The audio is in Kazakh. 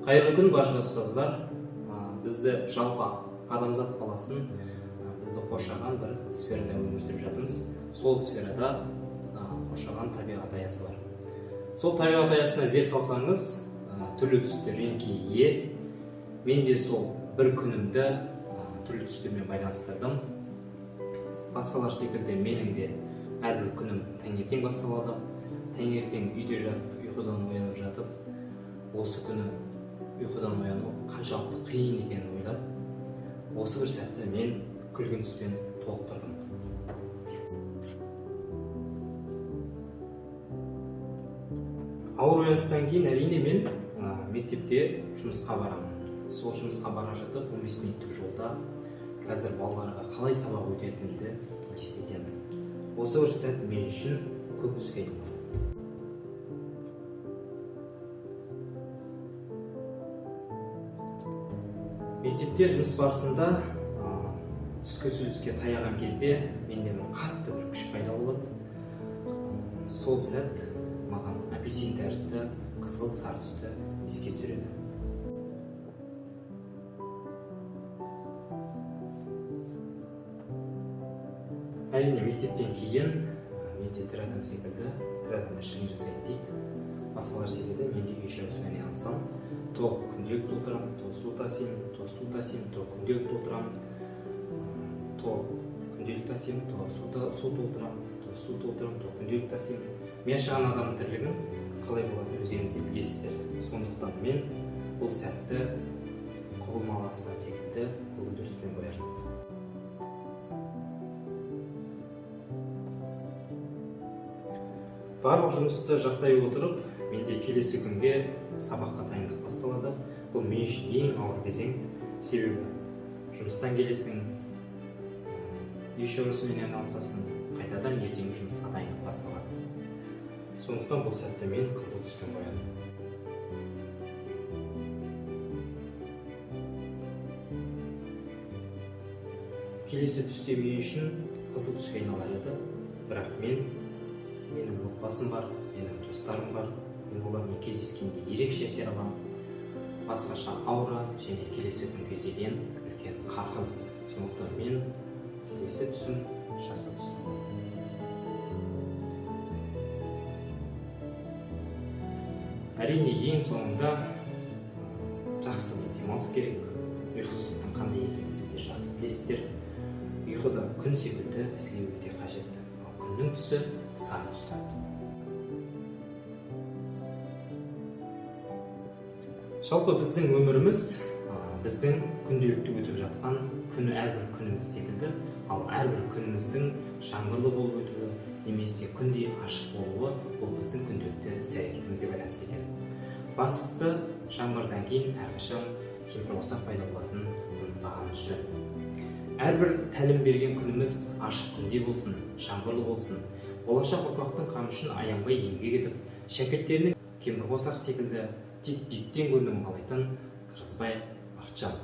Қайырлы күн барша ұстаздар. Бізді жалпы адамзат баласын бізді қоршаған бір сферада өмір сүріп жатырмыз. Сол сферада қоршаған табиғат аясы бар. Сол табиғат аясына зер салсаңыз, түрлі түсті реңкке ие. Мен де сол бір күнімді түрлі түстермен байланыстырдым. Басқалар секілді менің де әрбір күнім таңертең басталады. Таңертең үйде жатып, ұйқыдан оянып жатып, осы күні ұйқыдан ояну қаншалықты қиын екенін ойлап, осы бір сәтті мен күлгін түспен толықтырдым. Ауыр ояныстан кейін әрине мен мектепте жұмысқа барамын. Сол жұмысқа бара жатып 15 минуттық жолда қазір балаларға қалай сабақ өтетінімді елестетемін. Осы бір сәт мен үшін көк түске айналды. Мектепте жұмыс барысында түскі үзіліске таяған кезде менде қатты бір күш пайда болады. Сол сәт маған апельсин тәрізді қызғылт сары түсті еске түсіреді. Әрине мектептен кейін менде тірі адам секілді, тірі адам тіршілік жасайды дейді. Басқалар секілді мен де үй шаруасымен айналысам. То күнделікті отырамын, то су тасимын, то күнделікті отырамын, то күнделікті тасимын, то су толтырамын, то күнделікті тасимын. Мен шаған адамның тірлігін қалай болады өздеріңіз де білесіздер. Сондықтан мен бұл сәтті құбылмалы аспан секілді көгілдір түспен боядым. Барлық жұмысты жасай отырып, менде келесі күнге сабаққа дайындық басталады. Бұл мен үшін ең ауыр кезең. Себебі жұмыстан келесің, үй шаруасымен айналысасың, қайтадан ертеңгі жұмысқа дайындық басталады. Сондықтан бұл сәтте мен қызыл түспен боядым. Келесі түсте мен үшін қызыл түске айналар еді. Бірақ менің отбасым бар, менің достарым бар. Мен олармен кездескенде ерекше әсер аламын. Басқаша аура және келесі күнге деген үлкен қарқын. Сондықтан мен келесі түсім жасы түсім. Әрине ең соңында жақсы бір демалыс керек. Ұйқысыздықтың қандай екенін сіздер жақсы білесіздер. Ұйқыда күн секілді бізге өте қажет. Күннің түсі сары түсті. Жалпы біздің өміріміз біздің күнделікті өтіп жатқан күні әрбір күніміз секілді, ал әрбір күніміздің жаңбырлы болып өтуі немесе күндей ашық болуы бұл біздің күнделікті іс-әрекетімізге байланысты екен. Бастысы жаңбырдан кейін әрқашан кемпір-қосақ пайда болатынын ұмытпағанымыз жөн. Әрбір тәлім берген күніміз ашық күнде болсын, жаңбырлы болсын, болашақ ұрпақтың қамы үшін аянбай еңбек етіп, шәкірттерінің кемпір-қосақ секілді тек биіктен көрінуін қалайтын Қырғызбай Бақытжан.